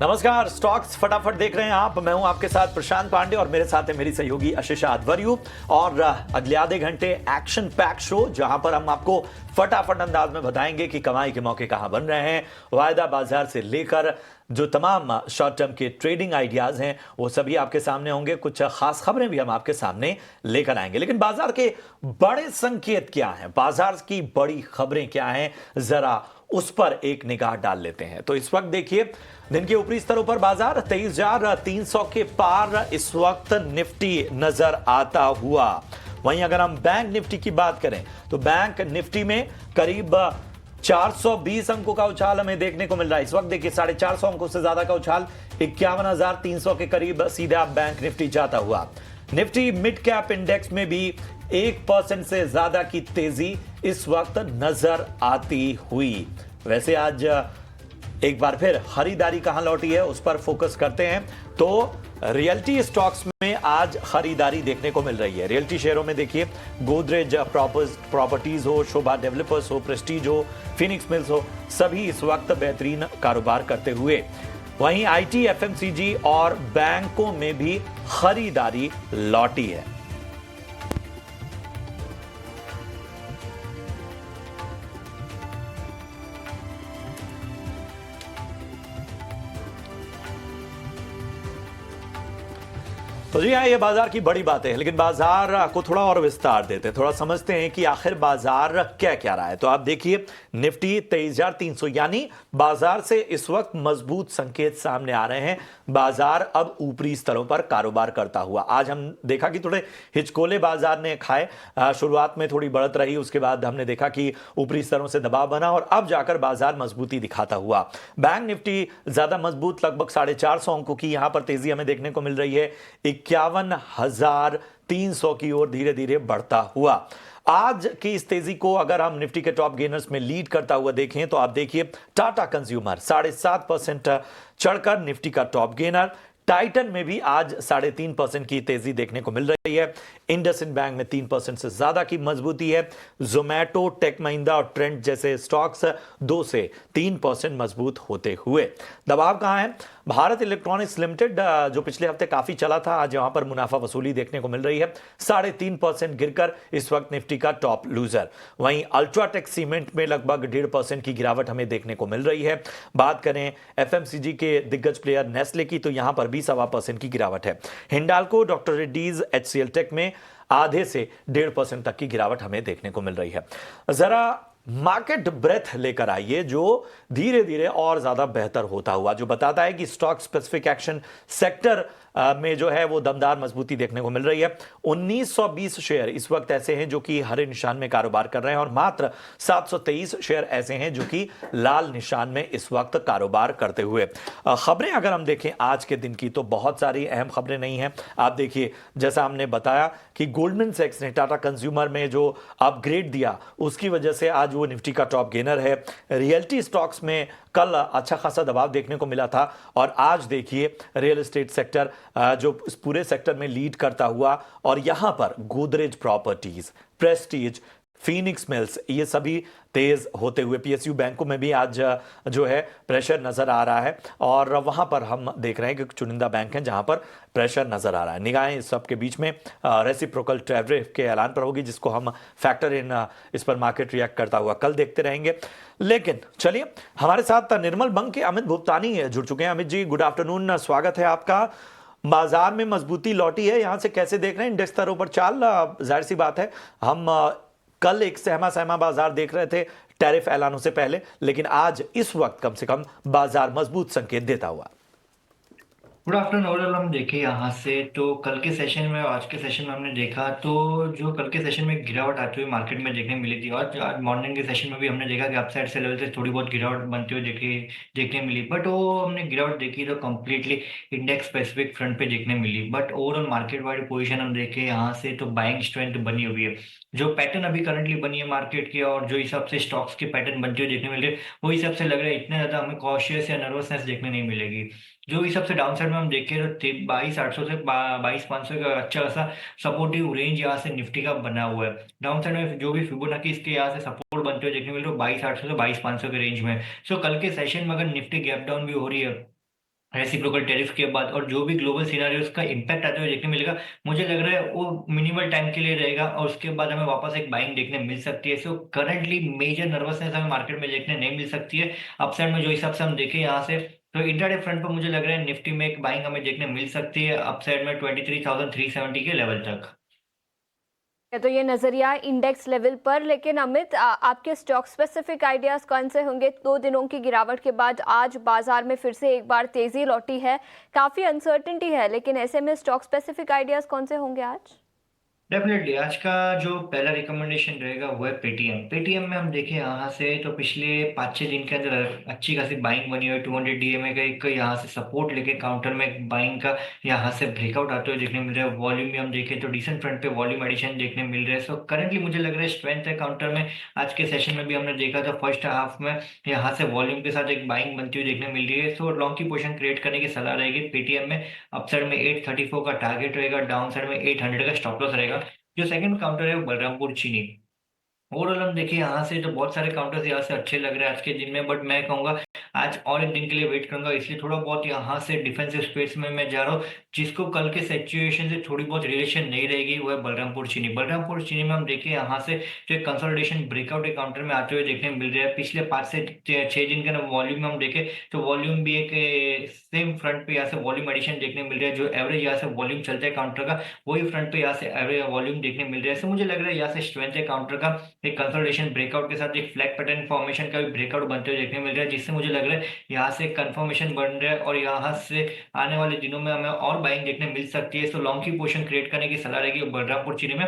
नमस्कार, स्टॉक्स फटाफट देख रहे हैं आप। मैं हूं आपके साथ प्रशांत पांडे और मेरे साथ है मेरी सहयोगी आशीषा अध्वर्यु। और अगले आधे घंटे एक्शन पैक शो, जहां पर हम आपको फटाफट अंदाज में बताएंगे कि कमाई के मौके कहां बन रहे हैं। वायदा बाजार से लेकर जो तमाम शॉर्ट टर्म के ट्रेडिंग आइडियाज हैं वो सभी आपके सामने होंगे। कुछ खास खबरें भी हम आपके सामने लेकर आएंगे। लेकिन बाजार के बड़े संकेत क्या हैं, बाजार की बड़ी खबरें क्या हैं, जरा उस पर एक निगाह डाल लेते हैं। तो इस वक्त देखिए, दिन के ऊपरी स्तरों पर बाजार 23,300 के पार इस वक्त निफ्टी नजर आता हुआ। वहीं अगर हम बैंक निफ्टी की बात करें तो बैंक निफ्टी में करीब 420 अंकों का उछाल हमें देखने को मिल रहा है। इस वक्त देखिए 450 अंकों से ज्यादा का उछाल, 51,300 के करीब सीधा बैंक निफ्टी जाता हुआ। निफ्टी मिड कैप इंडेक्स में भी 1% से ज्यादा की तेजी इस वक्त नजर आती हुई। वैसे आज एक बार फिर खरीदारी कहां लौटी है उस पर फोकस करते हैं। तो रियल्टी स्टॉक्स में आज खरीदारी देखने को मिल रही है। रियल्टी शेयरों में देखिए, गोदरेज प्रॉपर्टीज हो, शोभा डेवलपर्स हो, प्रेस्टीज हो, फिनिक्स मिल्स हो, सभी इस वक्त बेहतरीन कारोबार करते हुए। वहीं आईटी, एफएमसीजी और बैंकों में भी खरीदारी लौटी है। तो जी हाँ, ये बाजार की बड़ी बात है। लेकिन बाजार को थोड़ा और विस्तार देते हैं, थोड़ा समझते हैं कि आखिर बाजार क्या क्या रहा है। तो आप देखिए, निफ्टी 23,300, यानी बाजार से इस वक्त मजबूत संकेत सामने आ रहे हैं। बाजार अब ऊपरी स्तरों पर कारोबार करता हुआ। आज हम देखा कि थोड़े हिचकोले बाजार ने खाए। शुरुआत में थोड़ी बढ़त रही, उसके बाद हमने देखा कि ऊपरी स्तरों से दबाव बना और अब जाकर बाजार मजबूती दिखाता हुआ। बैंक निफ्टी ज्यादा मजबूत, लगभग 450 अंकों की यहां पर तेजी हमें देखने को मिल रही है। 51,300 की ओर धीरे धीरे बढ़ता हुआ। आज की इस तेजी को अगर हम निफ्टी के टॉप गेनर्स में लीड करता हुआ देखें तो आप देखिए, टाटा कंज्यूमर 7.5% चढ़कर निफ्टी का टॉप गेनर। टाइटन में भी आज 3.5% की तेजी देखने को मिल रही है। इंडसइंड बैंक में 3% से ज्यादा की मजबूती है। जोमैटो, टेक महिंद्रा और ट्रेंड जैसे स्टॉक्स 2 से 3% मजबूत होते हुए। दबाव कहां है? भारत इलेक्ट्रॉनिक्स लिमिटेड जो पिछले हफ्ते काफी चला था, आज यहां पर मुनाफा वसूली देखने को मिल रही है। 3.5% गिरकर इस वक्त निफ्टी का टॉप लूजर। वहीं अल्ट्राटेक सीमेंट में लगभग 1.5% की गिरावट हमें देखने को मिल रही है। बात करें एफएमसीजी के दिग्गज प्लेयर नेस्ले की, तो यहां पर भी 1.25% की गिरावट है। हिंडाल्को, डॉक्टर रेड्डीज, एचसीएल टेक में आधे से 1.5% तक की गिरावट हमें देखने को मिल रही है। जरा मार्केट ब्रेथ लेकर आइए, जो धीरे धीरे और ज्यादा बेहतर होता हुआ, जो बताता है कि स्टॉक स्पेसिफिक एक्शन सेक्टर में जो है वो दमदार मजबूती देखने को मिल रही है। 1920 शेयर इस वक्त ऐसे हैं जो कि हरे निशान में कारोबार कर रहे हैं और मात्र 723 शेयर ऐसे हैं जो कि लाल निशान में इस वक्त कारोबार करते हुए। खबरें अगर हम देखें आज के दिन की, तो बहुत सारी अहम खबरें नहीं हैं। आप देखिए, जैसा हमने बताया कि गोल्डमैन सैक्स ने टाटा कंज्यूमर में जो अपग्रेड दिया, उसकी वजह से आज वो निफ्टी का टॉप गेनर है। रियल्टी स्टॉक्स में कल अच्छा खासा दबाव देखने को मिला था और आज देखिए रियल एस्टेट सेक्टर जो इस पूरे सेक्टर में लीड करता हुआ। और यहां पर Godrej properties, Prestige, Phoenix mills, ये सभी तेज होते हुए। पीएसयू बैंकों में भी आज जो है प्रेशर नजर आ रहा है और वहां पर हम देख रहे हैं कि चुनिंदा बैंक हैं जहां पर प्रेशर नजर आ रहा है। निगाहें इस सब के बीच में रेसिप्रोकल टैरिफ के ऐलान पर होगी, जिसको हम फैक्टर इन इस पर मार्केट रिएक्ट करता हुआ कल देखते रहेंगे। लेकिन चलिए, हमारे साथ निर्मल बंक के अमित भुगतानी जुड़ चुके हैं। अमित जी, गुड आफ्टरनून, स्वागत है आपका। बाजार में मजबूती लौटी है, यहां से कैसे देख रहे हैं इंडेक्स स्तरों पर चाल? जाहिर सी बात है, हम कल एक सहमा सहमा बाजार देख रहे थे टैरिफ ऐलानों से पहले, लेकिन आज इस वक्त कम से कम बाजार मजबूत संकेत देता हुआ। Good afternoon. ओवरऑल हम देखें यहाँ से तो कल के सेशन में और आज के सेशन में हमने देखा तो जो कल के सेशन में गिरावट आती हुई मार्केट में देखने मिली थी और आज मॉर्निंग के सेशन में भी हमने देखा कि अपसाइड से लेवल से थोड़ी बहुत गिरावट बनती हुई देखने मिली। बट वो हमने गिरावट देखी तो कम्प्लीटली इंडेक्स स्पेसिफिक फ्रंट पे देखने मिली। But overall market wide position हम देखें यहाँ से तो बाइंग स्ट्रेंथ बनी हुई है। जो पैटर्न अभी करंटली बनी है मार्केट की और जो हिसाब से स्टॉक्स के पैटर्न बनते हुए देखने मिल रहे हैं, वो हिसाब से लग रहा है इतने ज्यादा हमें कॉशियस या नर्वसनेस देखने नहीं मिलेगी। जो हिसाब से डाउन साइड में हम देखें तो 22,800 से 22,500 का अच्छा खासा सपोर्टिव रेंज यहाँ से निफ्टी का बना हुआ है। डाउन साइड में जो भी फिबोनाची इसके यहाँ से सपोर्ट बनते हुए देखने मिल रहे 22,800 से 22,500 के रेंज में। सो कल के सेशन में अगर निफ्टी गैप डाउन भी हो रही है रेसिप्रोकल टैरिफ के बाद और जो भी ग्लोबल सिनारियोज का इम्पैक्ट आते हुए देखने मिलेगा, मुझे लग रहा है वो मिनिमल टाइम के लिए रहेगा और उसके बाद हमें वापस एक बाइंग देखने मिल सकती है। सो करंटली मेजर नर्वसनेस हमें मार्केट में देखने नहीं मिल सकती है। अपसाइड में जो हिसाब से हम देखें यहाँ से, तो इंट्राडे फ्रंट पर मुझे लग रहा है निफ्टी में एक बाइंग हमें देखने मिल सकती है अपसाइड में 23,370 के लेवल तक। तो ये नजरिया इंडेक्स लेवल पर, लेकिन अमित आपके स्टॉक स्पेसिफिक आइडियाज कौन से होंगे? 2 दिनों की गिरावट के बाद आज बाजार में फिर से एक बार तेजी लौटी है, काफी अनसर्टेनिटी है, लेकिन ऐसे में स्टॉक स्पेसिफिक आइडियाज कौन से होंगे आज? डेफिनेटली आज का जो पहला रिकमेंडेशन रहेगा वो है पेटीएम। पेटीएम में हम देखें यहाँ से तो पिछले 5-6 दिन के अंदर अच्छी खासी बाइंग बनी हुई है। 200 डीएमए का एक यहाँ से सपोर्ट लेके काउंटर में एक बाइंग का यहाँ से ब्रेकआउट आते हुए देखने मिल रहा है। वॉल्यूम भी हम देखें तो डिसेंट फ्रंट पे वॉल्यूम एडिशन देखने मिल रहा है। सो करंटली मुझे लग रहा है स्ट्रेंथ है काउंटर में। आज के सेशन में भी हमने देखा था फर्स्ट हाफ में यहाँ से वॉल्यूम के साथ एक बाइंग बनती हुई देखने मिल रही है। सो लॉन्ग की पोजीशन क्रिएट करने की सलाह रहेगी पेटीएम में। अपसाइड में 834 का टारगेट रहेगा, डाउन साइड में 800 का स्टॉप लॉस रहेगा। जो सेकंड काउंटर है वो बलरामपुर चीनी। ओवरऑल हम देखिए यहाँ से तो बहुत सारे काउंटर्स यहाँ से अच्छे लग रहे हैं आज के दिन में, बट मैं कहूंगा आज और एक दिन के लिए वेट करूंगा, इसलिए थोड़ा बहुत यहाँ से डिफेंसिव स्पेस में मैं जा रहा हूँ। जिसको कल के सिचुएशन से थोड़ी बहुत रिलेशन नहीं रहेगी वो है बलरामपुर चीनी। बलरामपुर चीनी में हम देखिए यहाँ से जो एक कंसोलिडेशन ब्रेकआउट एक काउंटर में आते हुए देखने मिल रहा है। पिछले 5 से 6 दिन के वॉल्यूम में हम देखें तो वॉल्यूम भी एक सेम फ्रंट पे यहाँ से वॉल्यूम एडिशन देखने मिल रहा है। जो एवरेज यहाँ से वॉल्यूम चलता है काउंटर का वही फ्रंट पे यहाँ से एवरेज वॉल्यूम देखने मिल रहा है। सो मुझे लग रहा है यहाँ से स्ट्रेंथ है काउंटर का। एक कंसोलिडेशन ब्रेकआउट के साथ एक फ्लैग पैटर्न फॉर्मेशन का भी ब्रेकआउट बनते हुए देखने मिल रहा है, जिससे मुझे लग रहा है यहाँ से कंफर्मेशन बन रहा है और यहाँ से आने वाले दिनों में हमें और बाइंग देखने मिल सकती है। सो लॉन्ग की पोजीशन क्रिएट करने की सलाह रहेगी। बलरामपुर चीनी में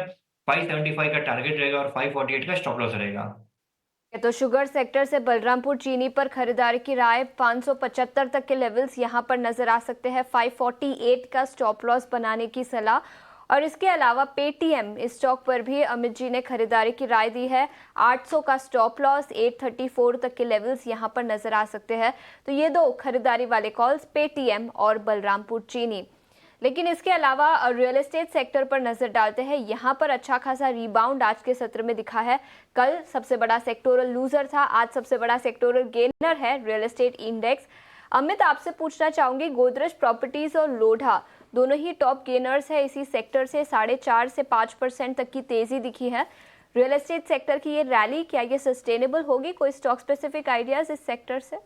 575 का टारगेट रहेगा और 548 का स्टॉप लॉस रहेगा। तो शुगर सेक्टर से बलरामपुर चीनी पर खरीदारी की राय, 575 तक के लेवल्स यहां पर नजर आ सकते हैं। 548 का स्टॉप लॉस बनाने की सलाह। और इसके अलावा पेटीएम इस स्टॉक पर भी अमित जी ने खरीदारी की राय दी है। 800 का स्टॉप लॉस, 834 तक के लेवल्स यहां पर नजर आ सकते हैं। तो ये दो खरीदारी वाले कॉल्स, पेटीएम और बलरामपुर चीनी। लेकिन इसके अलावा रियल एस्टेट सेक्टर पर नजर डालते हैं। यहां पर अच्छा खासा रिबाउंड आज के सत्र में दिखा है। कल सबसे बड़ा सेक्टोरल लूजर था, आज सबसे बड़ा सेक्टोरल गेनर है रियल एस्टेट इंडेक्स। अमित, आपसे पूछना चाहूंगी, गोदरेज प्रॉपर्टीज और लोढ़ा दोनों ही टॉप गेनर्स है इसी सेक्टर से। 4.5 से 5% तक की तेजी दिखी है। रियल एस्टेट सेक्टर की ये रैली, क्या ये सस्टेनेबल होगी? कोई स्टॉक स्पेसिफिक आइडियाज इस सेक्टर से?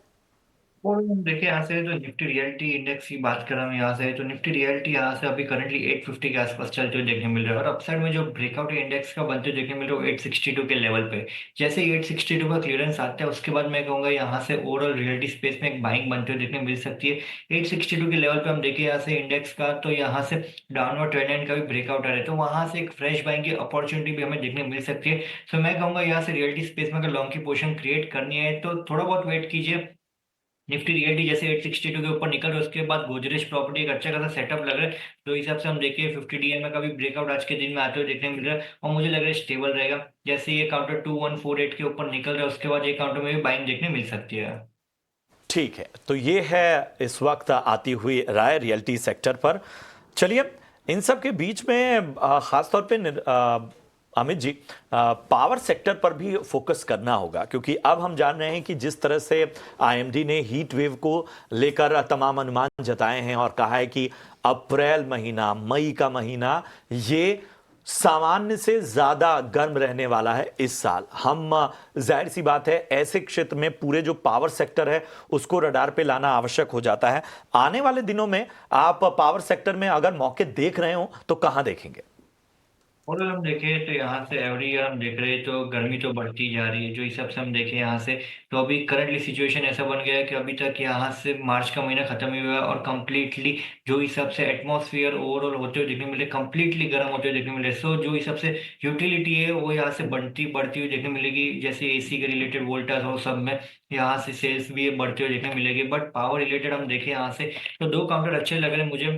और हम देखिए यहाँ से तो निफ्टी रियलिटी इंडेक्स की बात करें हम यहाँ से तो निफ्टी रियलिटी यहाँ से अभी करंटली 850 के आसपास चलते हुए देखने मिल रहा है और अपसाइड में जो ब्रेकआउट इंडेक्स का बनते हुए देखने मिल रहा है वो 862 के लेवल पे। जैसे ही 862 का क्लियरेंस आता है उसके बाद मैं कहूंगा यहाँ से ओवरऑल रियलिटी स्पेस में एक बाइंग बनते हुए देखने मिल सकती है। 862 के लेवल पे हम देखिए यहाँ से इंडेक्स का तो यहाँ से डाउनवर्ड ट्रेंड लाइन का भी ब्रेकआउट आ रहा है, तो वहां से एक फ्रेश बाइंग की अपॉर्चुनिटी भी हमें देखने मिल सकती है। सो मैं कहूंगा यहाँ से रियलिटी स्पेस में अगर लॉन्ग की पोजीशन क्रिएट करनी है तो थोड़ा बहुत वेट कीजिए। निफ्टी रियलिटी जैसे 862 के ऊपर निकल रहे उसके बाद गोदरेज प्रॉपर्टी एक अच्छा खासा सेटअप लग रहा है। तो इस हिसाब से हम देखिए 50 डीएमए का भी ब्रेकआउट आज के दिन में आते हुए देखने मिल रहा है और मुझे लग रहा है स्टेबल रहेगा। जैसे ये काउंटर 2148 के ऊपर निकल रहा है उसके बाद ये काउंटर में भी बाइंग देखने मिल सकती है। ठीक है, तो ये है इस वक्त आती हुई राय रियल्टी सेक्टर पर। चलिए, इन सब के बीच में खासतौर पे अमित जी, पावर सेक्टर पर भी फोकस करना होगा, क्योंकि अब हम जान रहे हैं कि जिस तरह से आईएमडी ने हीट वेव को लेकर तमाम अनुमान जताए हैं और कहा है कि अप्रैल महीना, मई का महीना ये सामान्य से ज्यादा गर्म रहने वाला है इस साल। हम जाहिर सी बात है ऐसे क्षेत्र में पूरे जो पावर सेक्टर है उसको रडार पे लाना आवश्यक हो जाता है। आने वाले दिनों में आप पावर सेक्टर में अगर मौके देख रहे हो तो कहां देखेंगे? और अगर हम देखें तो यहाँ से एवरी ईयर हम देख रहे हैं तो गर्मी तो बढ़ती जा रही है। जो हिसाब से हम देखें यहाँ से तो अभी करंटली सिचुएशन ऐसा बन गया है कि अभी तक यहाँ से मार्च का महीना खत्म ही हुआ है और कंप्लीटली जो हिसाब से एटमॉस्फेयर ओवरऑल होते हुए देखने मिले, कंप्लीटली गर्म होते हुए देखने मिले। सो जो हिसाब से यूटिलिटी है वो यहाँ से बढ़ती बढ़ती हुई देखने मिलेगी। जैसे एसी के रिलेटेड वोल्टास हो सब में यहाँ से सेल्स भी बढ़ते हुए देखने मिलेगी। बट पावर रिलेटेड हम देखें यहाँ से तो दो काउंटर अच्छे लग रहे हैं मुझे।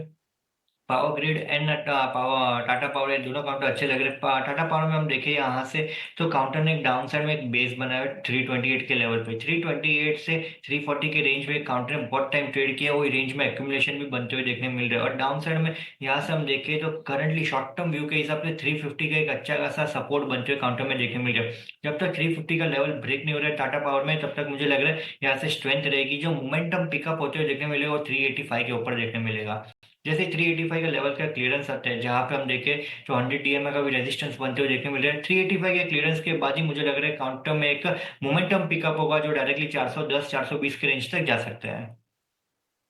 Power grid and Tata power, ये दोनों काउंटर अच्छे लग रहे हैं। टाटा पावर में हम देखें यहाँ से तो काउंटर ने एक डाउन साइड में एक बेस बनाया है 328 के लेवल पे। 328 से 340 के रेंज में काउंटर ने बहुत टाइम ट्रेड किया, वो रेंज में एक्यूमुलेशन भी बनते हुए देखने मिल रहा है। और डाउन साइड में यहाँ से हम देखें तो करंटली शॉर्ट टर्म व्यू के हिसाब से 350 का एक अच्छा खासा सपोर्ट बनते हुए काउंटर में देखने मिल रहा है। जब तक 350 का लेवल ब्रेक नहीं हो रहा है टाटा पावर में, तब तक मुझे लग रहा है यहाँ से स्ट्रेंथ रहेगी। जो मोमेंटम पिकअप होते हुए देखने मिलेगा वो 385 के ऊपर देखने मिलेगा। जैसे 385 का लेवल का क्लियरंस आता है, जहां पे हम देखें तो 100 डीएमए का भी रेजिस्टेंस बनते हुए देखने मिल रहा है। 385 के क्लियरेंस के बाद ही मुझे लग रहा है काउंटर में एक मोमेंटम पिकअप होगा जो डायरेक्टली 410 420 के रेंज तक जा सकता है।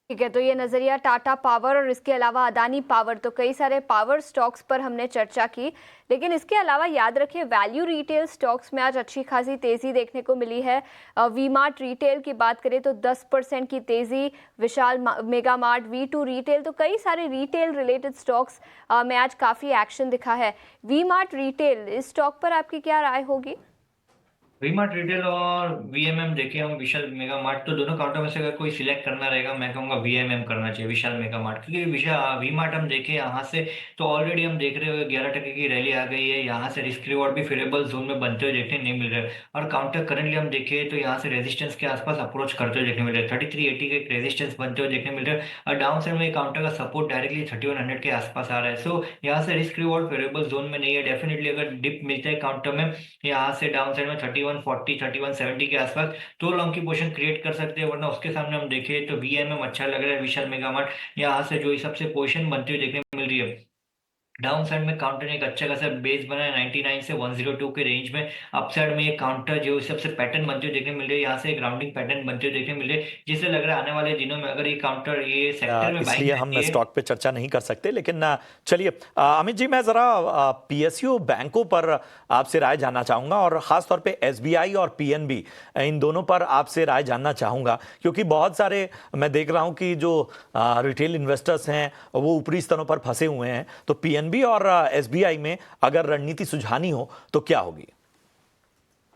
ठीक है, तो ये नज़रिया टाटा पावर और इसके अलावा अदानी पावर, तो कई सारे पावर स्टॉक्स पर हमने चर्चा की। लेकिन इसके अलावा याद रखिए वैल्यू रिटेल स्टॉक्स में आज अच्छी खासी तेज़ी देखने को मिली है। वी मार्ट रिटेल की बात करें तो 10% की तेज़ी, विशाल मेगा मार्ट, V2 रिटेल, तो कई सारे रिटेल रिलेटेड स्टॉक्स में आज काफ़ी एक्शन दिखा है। वी मार्ट रिटेल, इस स्टॉक पर आपकी क्या राय होगी? वीमार्ट रिटेल और वीएमएम देखे हम, विशाल मेगा मार्ट, तो दोनों काउंटर में से अगर कोई सिलेक्ट करना रहेगा मैं कहूँगा वीएमएम करना चाहिए, विशाल मेगा मार्ट। क्योंकि विशाल वीमार्ट हम देखे यहाँ से तो ऑलरेडी हम देख रहे हो 11% की रैली आ गई है। यहाँ से रिस्क रिवॉर्ड भी फेवरेबल जोन में बनते हुए देखने नहीं मिल रहे हैं। और काउंटर करंटली हम देखे तो यहाँ से रेजिस्टेंस के आसपास अप्रोच करते हुए देखने मिल रहे हैं। 3380 के एक रेजिस्टेंस बनते हुए देखने मिल रहे हैं और डाउन साइड में काउंटर का सपोर्ट डायरेक्टली 3100 के आसपास आ रहा है। सो यहाँ से रिस्क रिवॉर्ड फेवरेबल जोन में नहीं है। डेफिनेटली अगर डिप मिलता है काउंटर में यहाँ से डाउन साइड में 3140 3170 के आसपास तो लॉन्ग की पोजीशन क्रिएट कर सकते हैं। वरना उसके सामने हम देखें तो वीएमएम अच्छा लग रहा है, विशाल मेगा मार्ट यहाँ से जो सबसे पोजीशन बनती हुई देखने मिल रही है। डाउन साइड में काउंटर ने एक अच्छा खासा बेस बनाया 99 से 102 के रेंज में। अप साइड में एक काउंटर जो सबसे पैटर्न बनते हुए देखने मिल रही है, यहाँ से एक राउंडिंग पैटर्न बनते हुए देखने मिल रही है, जिससे लग रहा है आने वाले दिनों में अगर ये काउंटर ये सेक्टर में बाइंग इसलिए हम रहती है। स्टॉक पे चर्चा नहीं कर सकते। लेकिन चलिए अमित जी, मैं जरा पीएसयू बैंकों पर आपसे राय जानना चाहूंगा और खास तौर पे एसबीआई और पीएनबी, इन दोनों पर आपसे राय जानना चाहूंगा। क्योंकि बहुत सारे मैं देख रहा हूं कि जो रिटेल इन्वेस्टर्स हैं वो ऊपरी स्तरों पर फंसे हुए हैं। तो पीएनबी और एसबीआई में अगर रणनीति सुझानी हो तो क्या होगी?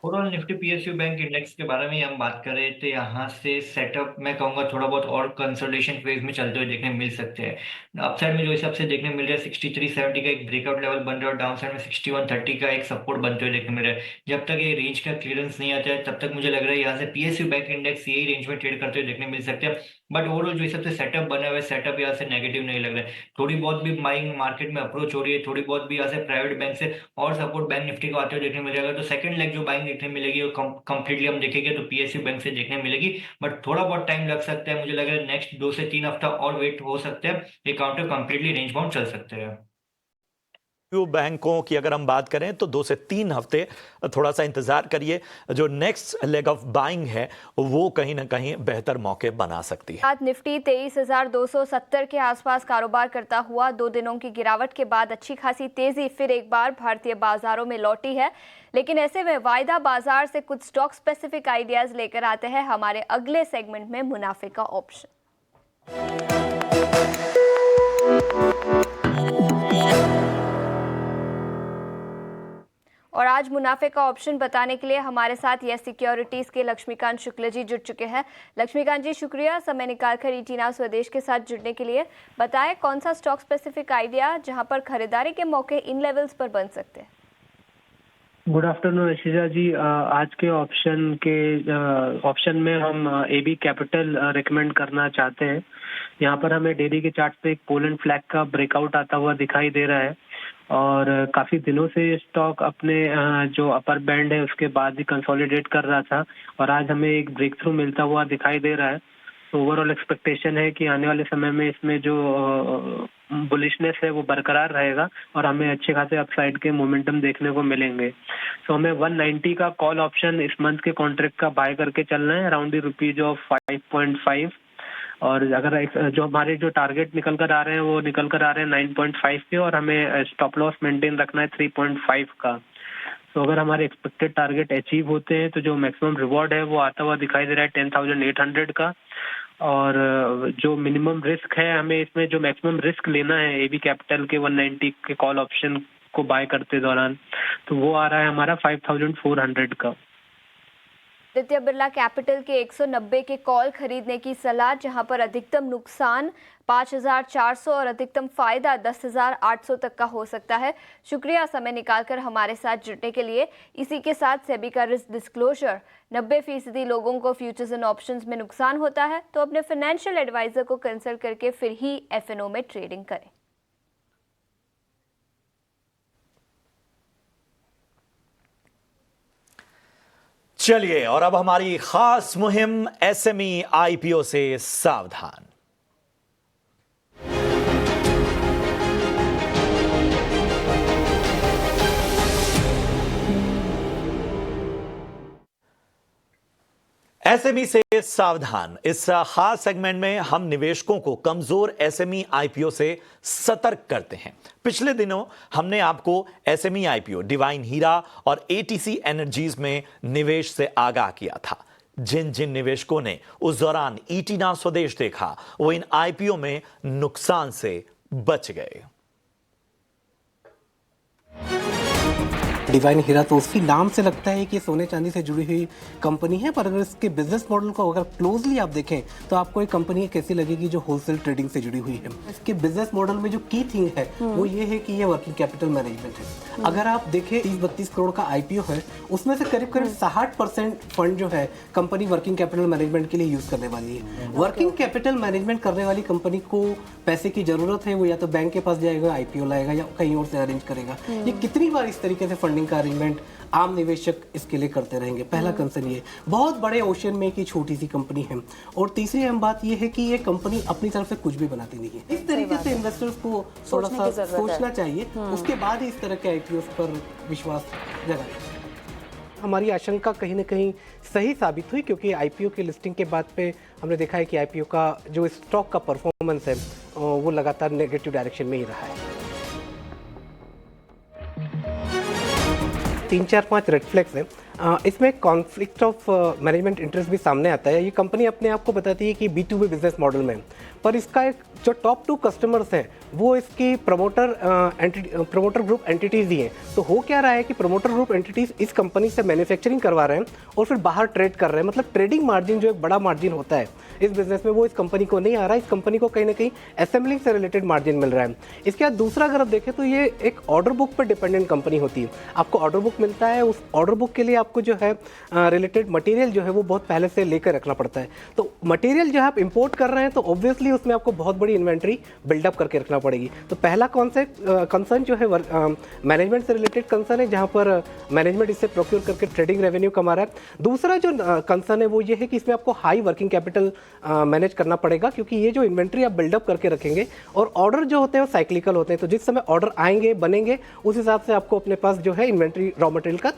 Overall Nifty PSU bank index के बारे में ही हम बात करें तो यहाँ से सेटअप मैं कहूँगा थोड़ा बहुत और कंसोलिडेशन फेज में चलते हुए देखने मिल सकते हैं। अपसाइड में जो हिसाब से देखने मिल रहा है 6370 का एक ब्रेकआउट लेवल बन रहा है और डाउन साइड में 6130 का एक सपोर्ट बनते हुए देखने मिल रहा है। जब तक ये रेंज का क्लियरेंस नहीं आता है तब तक मुझे लग रहा है यहाँ से पीएसयू बैंक इंडेक्स यही रेंज में ट्रेड करते हुए देखने मिल सकते हैं। बट ओवरऑल जो हिसाब से सेटअप बना हुआ है, सेटअप यहाँ से नेगेटिव नहीं लग रहा है। थोड़ी बहुत भी बाइंग मार्केट में अप्रोच हो रही है, थोड़ी बहुत भी यहाँ से प्राइवेट बैंक से और सपोर्ट बैंक निफ्टी को आते हुए देखने मिलेगा। तो सेकंड लेग जो बाइंग देखने मिलेगी वो कंप्लीटली हम देखेंगे तो पीएसयू बैंक से देखने मिलेगी। बट थोड़ा बहुत टाइम लग सकता है, मुझे लग रहा है नेक्स्ट 2 से 3 हफ्ता और वेट हो सकते हैं, ये काउंटर कंप्लीटली रेंज बाउंड चल सकते हैं। बैंकों की अगर हम बात करें तो 2 से 3 हफ्ते थोड़ा सा इंतजार करिए। जो नेक्स्ट लेग ऑफ बाइंग है वो कहीं ना कहीं बेहतर मौके बना सकती है। आज निफ्टी 23,270 के आसपास कारोबार करता हुआ 2 दिनों की गिरावट के बाद अच्छी खासी तेजी फिर एक बार भारतीय बाजारों में लौटी है। लेकिन ऐसे में वायदा बाजार से कुछ स्टॉक स्पेसिफिक आइडियाज लेकर आते हैं हमारे अगले सेगमेंट में मुनाफे का ऑप्शन। और आज मुनाफे का ऑप्शन बताने के लिए हमारे साथ यस सिक्योरिटीज के लक्ष्मीकांत शुक्ल जी जुड़ चुके हैं। लक्ष्मीकांत जी, शुक्रिया समय निकालकर ईटी नाउ स्वदेश के साथ जुड़ने के लिए। बताएं कौन सा स्टॉक स्पेसिफिक आइडिया जहां पर खरीदारी के मौके इन लेवल्स पर बन सकते हैं? गुड आफ्टरनून ऋषिजा जी। आज के ऑप्शन में हम एबी कैपिटल रिकमेंड करना चाहते हैं। यहाँ पर हमें डेली के चार्ट पे एक पोलैंड फ्लैग का ब्रेकआउट आता हुआ दिखाई दे रहा है और काफ़ी दिनों से ये स्टॉक अपने जो अपर बैंड है उसके बाद ही कंसोलिडेट कर रहा था और आज हमें एक ब्रेक थ्रू मिलता हुआ दिखाई दे रहा है। तो ओवरऑल एक्सपेक्टेशन है कि आने वाले समय में इसमें जो बुलिशनेस है वो बरकरार रहेगा और हमें अच्छे खासे अपसाइड के मोमेंटम देखने को मिलेंगे। तो हमें 190 का कॉल ऑप्शन इस मंथ के कॉन्ट्रैक्ट का बाय करके चलना है अराउंड ₹5.5। और अगर जो हमारे जो टारगेट निकल कर आ रहे हैं वो निकल कर आ रहे हैं 9.5 के और हमें स्टॉप लॉस मेंटेन रखना है 3.5 का। तो अगर हमारे एक्सपेक्टेड टारगेट अचीव होते हैं तो जो मैक्सिमम रिवॉर्ड है वो आता हुआ दिखाई दे रहा है 10,800 का। और जो मिनिमम रिस्क है, हमें इसमें जो मैक्सिमम रिस्क लेना है एबी कैपिटल के 190 के कॉल ऑप्शन को बाय करते दौरान, तो वो आ रहा है हमारा 5,400 का। आदित्य बिरला कैपिटल के 190 के कॉल खरीदने की सलाह, जहां पर अधिकतम नुकसान 5,400 और अधिकतम फायदा 10,800 तक का हो सकता है। शुक्रिया समय निकालकर हमारे साथ जुड़ने के लिए। इसी के साथ सेबी का रिस्क डिस्क्लोजर, 90% लोगों को फ्यूचर्स एंड ऑप्शंस में नुकसान होता है, तो अपने फाइनेंशियल एडवाइजर को कंसल्ट करके फिर ही एफएनओ में ट्रेडिंग करें। चलिए, और अब हमारी खास मुहिम एसएमई आईपीओ से सावधान। एसएमई से सावधान, इस खास सेगमेंट में हम निवेशकों को कमजोर एसएमई आईपीओ से सतर्क करते हैं। पिछले दिनों हमने आपको एसएमई आईपीओ डिवाइन हीरा और एटीसी एनर्जीज में निवेश से आगाह किया था। जिन जिन निवेशकों ने उस दौरान ईटीना स्वदेश देखा, वो इन आईपीओ में नुकसान से बच गए। डिवाइन हीरा तो उसकी नाम से लगता है कि सोने चांदी से जुड़ी हुई कंपनी है, पर अगर इसके बिजनेस मॉडल को अगर क्लोजली आप देखें तो आपको एक कंपनी कैसी लगेगी जो होलसेल ट्रेडिंग से जुड़ी हुई है। इसके बिजनेस मॉडल में जो की थिंग है वो ये है कि ये वर्किंग कैपिटल मैनेजमेंट है। अगर आप देखें 30-32 करोड़ का आईपीओ है, उसमें से करीब करीब 60% फंड जो है कंपनी वर्किंग कैपिटल मैनेजमेंट के लिए यूज करने वाली है। वर्किंग कैपिटल मैनेजमेंट करने वाली कंपनी को पैसे की जरूरत है, वो या तो बैंक के पास जाएगा, आईपीओ लाएगा, या कहीं और से अरेंज करेगा। ये कितनी बार इस तरीके से फंडिंग का अरेंजमेंट आम निवेशक इसके लिए करते रहेंगे। पहला कंसर्न ये बहुत बड़े ओशन में की छोटी सी कंपनी है। और तीसरी अहम बात ये है कि ये कंपनी अपनी तरफ से कुछ भी बनाती नहीं है। इस तरीके से इन्वेस्टर्स को थोड़ा सा सोचना चाहिए, उसके बाद ही इस तरह के आईपीओ पर विश्वास जगाएं। हमारी आशंका कहीं ना कहीं सही साबित हुई, क्योंकि आईपीओ की लिस्टिंग के बाद पे हमने देखा है कि आईपीओ का जो स्टॉक का परफॉर्मेंस है वो लगातार नेगेटिव डायरेक्शन में ही रहा है। 3-4-5 रेड फ्लैग्स हैं। इसमें कॉन्फ्लिक्ट ऑफ मैनेजमेंट इंटरेस्ट भी सामने आता है। ये कंपनी अपने आप को बताती है कि B2B बिजनेस मॉडल में, पर इसका एक जो टॉप 2 कस्टमर्स हैं वो इसकी प्रमोटर ग्रुप एंटिटीज ही हैं। तो हो क्या रहा है कि प्रमोटर ग्रुप एंटिटीज इस कंपनी से मैन्युफैक्चरिंग करवा रहे हैं और फिर बाहर ट्रेड कर रहे हैं। मतलब ट्रेडिंग मार्जिन जो एक बड़ा मार्जिन होता है इस बिजनेस में, वो इस कंपनी को नहीं आ रहा है। इस कंपनी को कहीं ना कहीं असेंबलिंग से रिलेटेड मार्जिन मिल रहा है। इसके बाद दूसरा अगर आप देखें तो ये एक ऑर्डर बुक पर डिपेंडेंट कंपनी होती है। आपको ऑर्डर बुक मिलता है, उस ऑर्डर बुक के लिए आपको जो है रिलेटेड मटेरियल जो है वो बहुत पहले से लेकर रखना पड़ता है। तो मटेरियल जो आप इंपोर्ट कर रहे हैं तो ऑब्वियसली उसमें आपको बहुत बड़ी इन्वेंट्री बिल्डअप करके रखना पड़ेगी। तो पहला कंसर्न जो है मैनेजमेंट से रिलेटेड कंसर्न है, जहां पर मैनेजमेंट इससे प्रोक्योर करके ट्रेडिंग रेवेन्यू कमा रहा है। दूसरा जो कंसर्न है वो ये है कि इसमें आपको हाई वर्किंग कैपिटल मैनेज करना पड़ेगा, क्योंकि ये जो इन्वेंट्री आप बिल्डअप करके रखेंगे और ऑर्डर जो होते हैं वो साइक्लिकल होते हैं। तो जिस समय ऑर्डर आएंगे बनेंगे उस हिसाब से आपको अपने पास जो है इन्वेंट्री रॉ मटेरियल का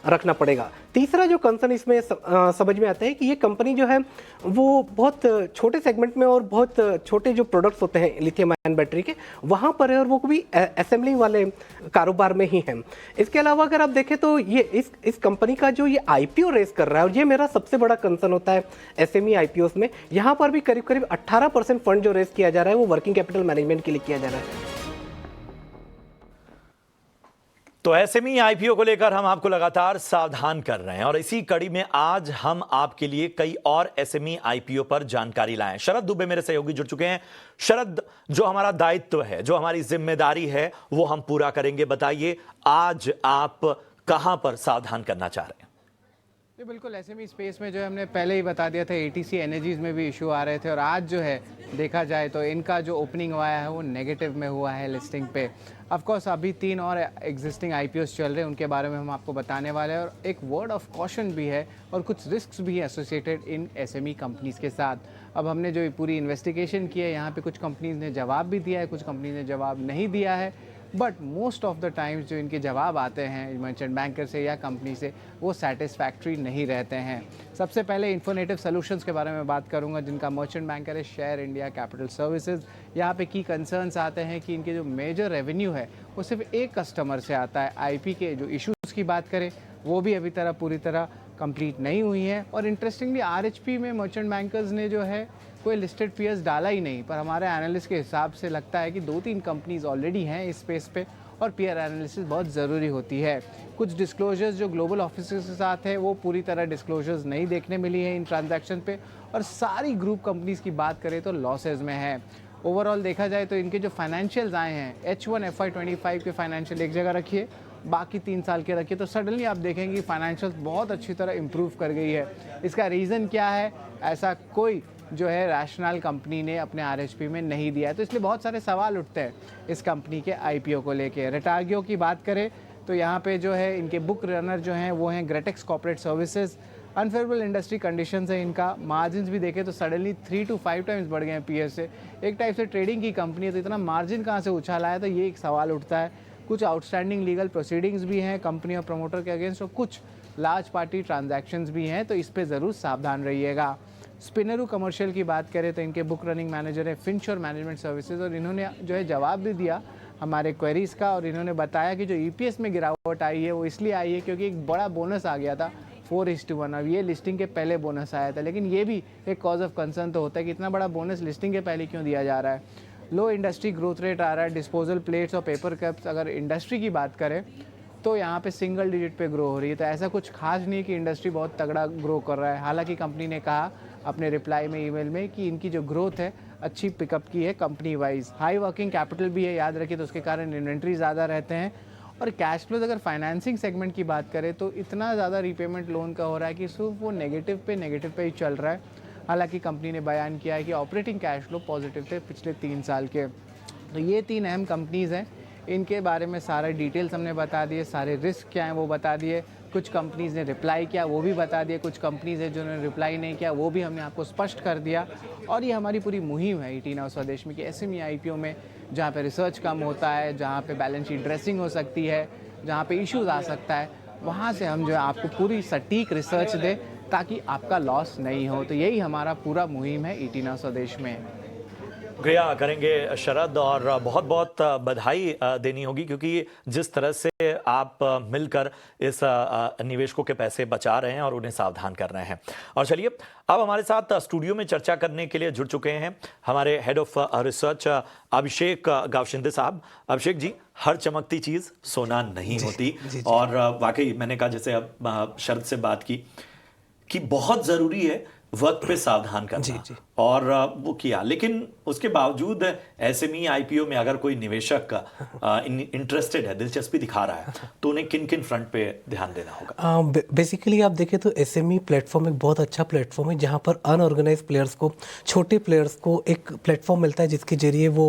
रखना पड़ेगा। तीसरा जो कंसर्न इसमें समझ में आता है कि ये कंपनी जो है वो बहुत छोटे सेगमेंट में और बहुत छोटे जो प्रोडक्ट्स होते हैं लिथियम आयन बैटरी के, वहाँ पर है, और वो भी असेंबलिंग वाले कारोबार में ही है। इसके अलावा अगर आप देखें तो ये इस कंपनी का जो ये आईपीओ रेस कर रहा है, और ये मेरा सबसे बड़ा कंसर्न होता है एसएमई आईपीओस में, यहाँ पर भी करीब करीब 18% फंड जो रेस किया जा रहा है वो वर्किंग कैपिटल मैनेजमेंट के लिए किया जा रहा है। तो एसएमई आईपीओ को लेकर हम आपको लगातार सावधान कर रहे हैं, और इसी कड़ी में आज हम आपके लिए कई और एसएमई आईपीओ पर जानकारी लाएं। शरद दुबे मेरे सहयोगी जुड़ चुके हैं। शरद, जो हमारा दायित्व है, जो हमारी जिम्मेदारी है, वो हम पूरा करेंगे। बताइए, आज आप कहां पर सावधान करना चाह रहे हैं? जी बिल्कुल, एसएमई स्पेस में जो है हमने पहले ही बता दिया था, एटीसी एनर्जीज में भी इशू आ रहे थे, और आज जो है देखा जाए तो इनका जो ओपनिंग हुआ है वो नेगेटिव में हुआ है लिस्टिंग पे। ऑफ कोर्स अभी 3 और एग्जिस्टिंग आईपीओस चल रहे हैं, उनके बारे में हम आपको बताने वाले हैं, और एक वर्ड ऑफ कॉशन भी है और कुछ रिस्क्स भी हैं एसोसिएटेड इन एसएमई कंपनीज के साथ। अब हमने जो पूरी इन्वेस्टिगेशन की है, यहाँ पे कुछ कंपनीज ने जवाब भी दिया है, कुछ कंपनीज ने जवाब नहीं दिया है, but most of the times जो इनके जवाब आते हैं मर्चेंट बैंकर से या कंपनी से, वो सेटिस्फैक्ट्री नहीं रहते हैं। सबसे पहले इन्फोनेटिव सॉल्यूशंस के बारे में बात करूंगा, जिनका मर्चेंट बैंकर है शेयर इंडिया कैपिटल सर्विसेज। यहाँ पे की कंसर्न्स आते हैं कि इनके जो मेजर रेवेन्यू है वो सिर्फ एक कस्टमर से आता है। आईपी के जो इश्यूज़ की बात करें वो भी अभी पूरी तरह कंप्लीट नहीं हुई है। और इंटरेस्टिंगली आरएचपी में मर्चेंट बैंकर्स ने जो है कोई लिस्टेड पीयर्स डाला ही नहीं, पर हमारे एनालिस्ट के हिसाब से लगता है कि 2-3 कंपनीज ऑलरेडी हैं इस स्पेस पे, और पीयर एनालिसिस बहुत ज़रूरी होती है। कुछ डिस्क्लोजर्स जो ग्लोबल ऑफिसर्स के साथ है वो पूरी तरह डिस्क्लोजर्स नहीं देखने मिली है इन ट्रांजैक्शन पे, और सारी ग्रुप कंपनीज़ की बात करें तो लॉसेज में है। ओवरऑल देखा जाए तो इनके जो फाइनेंशियल्स आए हैं H1 FY25 के फाइनेंशियल एक जगह रखिए, बाकी 3 साल के रखिए, तो सडनली आप देखेंगे फाइनेंशियल्स बहुत अच्छी तरह इम्प्रूव कर गई है। इसका रीज़न क्या है? ऐसा कोई जो है रैशनल कंपनी ने अपने RHP में नहीं दिया है, तो इसलिए बहुत सारे सवाल उठते हैं इस कंपनी के IPO को लेके। रेटार्गियो की बात करें तो यहाँ पे जो है इनके बुक रनर जो हैं वो हैं Gretex corporate services. Unfavourable industry conditions है इनका। मार्जिन भी देखें तो सडनली 3 to 5 टाइम्स बढ़ गए हैं PS से। एक टाइप से ट्रेडिंग की कंपनी है तो इतना मार्जिन कहाँ से उछाला है, तो ये एक सवाल उठता है। कुछ आउटस्टैंडिंग लीगल प्रोसीडिंग्स भी हैं कंपनी और प्रमोटर के अगेंस्ट, और कुछ लार्ज पार्टी ट्रांजैक्शंस भी हैं, तो इस पे ज़रूर सावधान रहिएगा। स्पिनरू कमर्शियल की बात करें तो इनके बुक रनिंग मैनेजर है फिंचर मैनेजमेंट सर्विसेज, और इन्होंने जो है जवाब भी दिया हमारे क्वेरीज़ का, और इन्होंने बताया कि जो EPS में गिरावट आई है वो इसलिए आई है क्योंकि एक बड़ा बोनस आ गया था 4:1। अब ये लिस्टिंग के पहले बोनस आया था, लेकिन ये भी एक कॉज ऑफ कंसर्न तो होता है कि इतना बड़ा बोनस लिस्टिंग के पहले क्यों दिया जा रहा है। लो इंडस्ट्री ग्रोथ रेट आ रहा है। डिस्पोजल प्लेट्स और पेपर कप्स अगर इंडस्ट्री की बात करें तो यहाँ पे सिंगल डिजिट पे ग्रो हो रही है, तो ऐसा कुछ खास नहीं है कि इंडस्ट्री बहुत तगड़ा ग्रो कर रहा है। हालांकि कंपनी ने कहा अपने रिप्लाई में ईमेल में कि इनकी जो ग्रोथ है अच्छी पिकअप की है company wise. High working capital भी है, याद रखिए, तो उसके कारण इन्वेंट्री ज़्यादा रहते हैं। और कैश फ्लोज अगर फाइनेंसिंग सेगमेंट की बात करें तो इतना ज़्यादा रीपेमेंट लोन का हो रहा है कि सिर्फ वो नेगेटिव पे ही चल रहा है। हालांकि कंपनी ने बयान किया है कि ऑपरेटिंग कैश फ्लो पॉजिटिव थे पिछले 3 साल के। तो ये 3 अहम कंपनीज़ हैं, इनके बारे में सारे डिटेल्स हमने बता दिए, सारे रिस्क क्या हैं वो बता दिए। कुछ कंपनीज़ ने रिप्लाई किया वो भी बता दिया, कुछ कंपनीज़ हैं जिन्होंने रिप्लाई नहीं किया वो भी हमने आपको स्पष्ट कर दिया। और ये हमारी पूरी मुहिम है ET Now स्वदेश में कि SME IPO में जहाँ पे रिसर्च कम होता है, जहाँ पे बैलेंस शीट ड्रेसिंग हो सकती है, जहाँ पे इश्यूज आ सकता है, वहाँ से हम जो है आपको पूरी सटीक रिसर्च दें ताकि आपका लॉस नहीं हो। तो यही हमारा पूरा मुहिम है ET Now स्वदेश में। शुक्रिया करेंगे शरद, और बहुत बहुत बधाई देनी होगी क्योंकि जिस तरह से आप मिलकर इस निवेशकों के पैसे बचा रहे हैं और उन्हें सावधान कर रहे हैं। और चलिए अब हमारे साथ स्टूडियो में चर्चा करने के लिए जुड़ चुके हैं हमारे हेड ऑफ रिसर्च अभिषेक गावशिंदे साहब। अभिषेक जी, हर चमकती चीज सोना नहीं होती, और वाकई मैंने कहा जैसे अब शरद से बात की कि बहुत जरूरी है वक्त पे सावधान करना, और वो किया। लेकिन उसके बावजूद SME IPO में अगर कोई निवेशक इंटरेस्टेड है, दिलचस्पी दिखा रहा है, तो उन्हें किन किन फ्रंट पे ध्यान देना होगा? बेसिकली आप देखें तो SME प्लेटफॉर्म एक बहुत अच्छा प्लेटफॉर्म है जहां पर अनऑर्गेनाइज प्लेयर्स को, छोटे प्लेयर्स को एक प्लेटफॉर्म मिलता है जिसके जरिए वो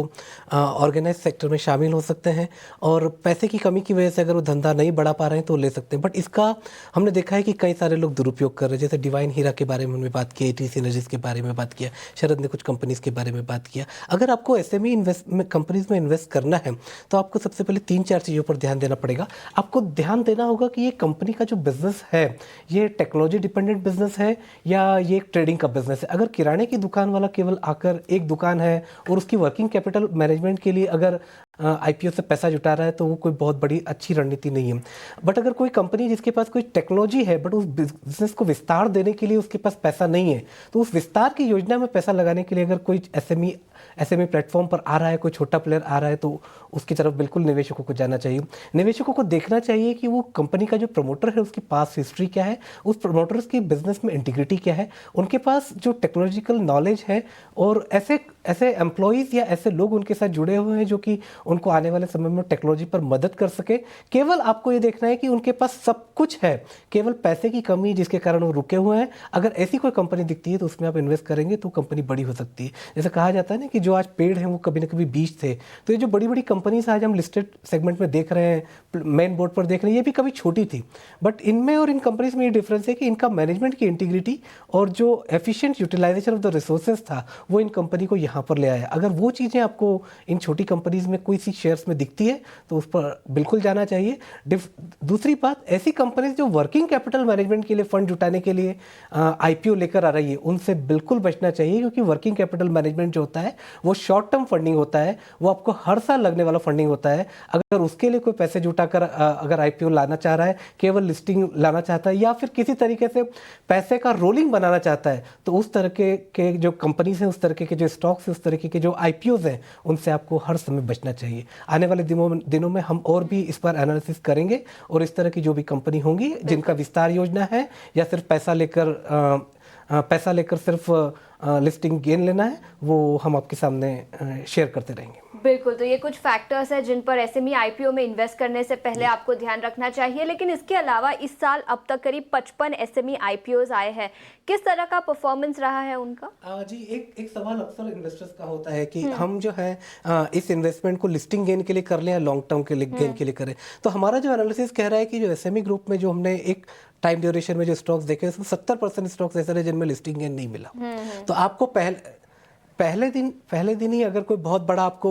ऑर्गेनाइज सेक्टर में शामिल हो सकते हैं, और पैसे की कमी की वजह से अगर वो धंधा नहीं बढ़ा पा रहे हैं तो ले सकते हैं। बट इसका हमने देखा है कि कई सारे लोग दुरुपयोग कर रहे हैं, जैसे डिवाइन हीरा के बारे में हमने बात की, ATC एनर्जीज के बारे में बात किया, शरद ने कुछ कंपनीज के बारे में बात किया। अगर आपको SME कंपनीज में इन्वेस्ट करना है तो आपको सबसे पहले 3-4 चीज़ों पर ध्यान देना पड़ेगा। आपको ध्यान देना होगा कि ये कंपनी का जो बिजनेस है ये टेक्नोलॉजी डिपेंडेंट बिजनेस है या ये एक ट्रेडिंग का बिजनेस है। अगर किराने की दुकान वाला केवल आकर एक दुकान है और उसकी वर्किंग कैपिटल मैनेजमेंट के लिए अगर IPO से पैसा जुटा रहा है तो वो कोई बहुत बड़ी अच्छी रणनीति नहीं है। बट अगर कोई कंपनी जिसके पास कोई टेक्नोलॉजी है बट उस बिजनेस को विस्तार देने के लिए उसके पास पैसा नहीं है, तो उस विस्तार की योजना में पैसा लगाने के लिए अगर कोई SME प्लेटफॉर्म पर आ रहा है, कोई छोटा प्लेयर आ रहा है, तो उसकी तरफ बिल्कुल निवेशकों को जाना चाहिए। निवेशकों को देखना चाहिए कि वो कंपनी का जो प्रमोटर है उसकी पास्ट हिस्ट्री क्या है, उस प्रमोटर्स की बिजनेस में इंटीग्रिटी क्या है, उनके पास जो टेक्नोलॉजिकल नॉलेज है, और ऐसे एम्प्लॉयज़ या ऐसे लोग उनके साथ जुड़े हुए हैं जो कि उनको आने वाले समय में टेक्नोलॉजी पर मदद कर सके। केवल आपको ये देखना है कि उनके पास सब कुछ है, केवल पैसे की कमी जिसके कारण वो रुके हुए हैं। अगर ऐसी कोई कंपनी दिखती है तो उसमें आप इन्वेस्ट करेंगे तो कंपनी बड़ी हो सकती है। जैसे कहा जाता है ना कि जो आज पेड़ हैं वो कभी ना कभी बीज थे, तो ये जो बड़ी बड़ी कंपनीज आज हम लिस्टेड सेगमेंट में देख रहे हैं, मेन बोर्ड पर देख रहे हैं, ये भी कभी छोटी थी। बट इनमें और इन कंपनीज में ये डिफरेंस है कि इनका मैनेजमेंट की इंटीग्रिटी और जो efficient utilisation of the resources था वो इन कंपनी को यहाँ पर ले आया। अगर वो चीज़ें आपको इन छोटी कंपनीज में कोई सी शेयर्स में दिखती है तो उस पर बिल्कुल जाना चाहिए। दूसरी बात, ऐसी कंपनीज जो वर्किंग कैपिटल मैनेजमेंट के लिए फंड जुटाने के लिए IPO लेकर आ रही है, उनसे बिल्कुल बचना चाहिए, क्योंकि वर्किंग कैपिटल मैनेजमेंट जो होता है वो शॉर्ट टर्म फंडिंग होता है, वो आपको हर साल लगने वाला फंडिंग होता है। अगर उसके लिए कोई पैसे जुटाकर अगर आईपीओ लाना चाह रहा है, केवल लिस्टिंग लाना चाहता है या फिर किसी तरीके से पैसे का रोलिंग बनाना चाहता है, तो उस तरह के जो कंपनीज हैं, उस तरह के जो स्टॉक्स हैं, उस तरह के जो आईपीओज हैं, उनसे आपको हर समय बचना चाहिए। आने वाले दिनों में हम और भी इस पर एनालिसिस करेंगे और इस तरह की जो भी कंपनी होंगी जिनका विस्तार योजना है या सिर्फ पैसा लेकर सिर्फ लिस्टिंग गेन लेना है, वो हम आपके सामने शेयर करते रहेंगे। बिल्कुल, तो ये कुछ फैक्टर्स हैं जिन पर एसएमई आईपीओ में इन्वेस्ट करने से पहले आपको ध्यान रखना चाहिए। लेकिन इसके अलावा इस साल अब तक करीब 55 एसएमई आईपीओज आए हैं, किस तरह का परफॉर्मेंस रहा है उनका? जी, एक सवाल अक्सर इन्वेस्टर्स का होता है कि हम जो है इस इन्वेस्टमेंट को लिस्टिंग गेन के लिए कर लें या लॉन्ग टर्म के लिए गेन के लिए करें। तो हमारा जो एनालिसिस कह रहा है कि जो एसएमई ग्रुप में जो हमने एक टाइम ड्यूरेशन में जो स्टॉक्स देखे, उसमें 70% स्टॉक्स ऐसे रहे जिनमें लिस्टिंग गेन नहीं मिला। तो आपको पहले दिन ही अगर कोई बहुत बड़ा आपको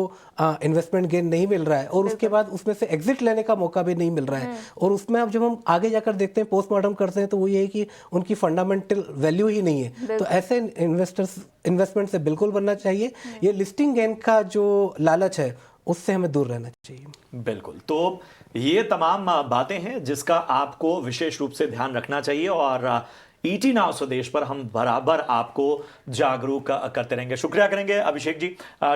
इन्वेस्टमेंट गेन नहीं मिल रहा है और उसके बाद उसमें से एग्जिट लेने का मौका भी नहीं मिल रहा है, और उसमें अब जब हम आगे जाकर देखते हैं, पोस्टमार्टम करते हैं, तो वो ये है कि उनकी फंडामेंटल वैल्यू ही नहीं है। तो ऐसे इन्वेस्टमेंट से बिल्कुल बनना चाहिए। ये लिस्टिंग गेन का जो लालच है उससे हमें दूर रहना चाहिए। बिल्कुल, तो ये तमाम बातें हैं जिसका आपको विशेष रूप से ध्यान रखना चाहिए और ईटी नाउ स्वदेश पर हम बराबर आपको जागरूक करते रहेंगे। शुक्रिया करेंगे अभिषेक जी,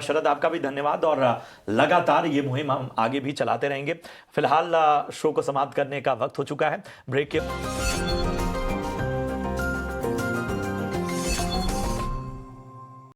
शरद आपका भी धन्यवाद, और लगातार ये मुहिम हम आगे भी चलाते रहेंगे। फिलहाल शो को समाप्त करने का वक्त हो चुका है। ब्रेक के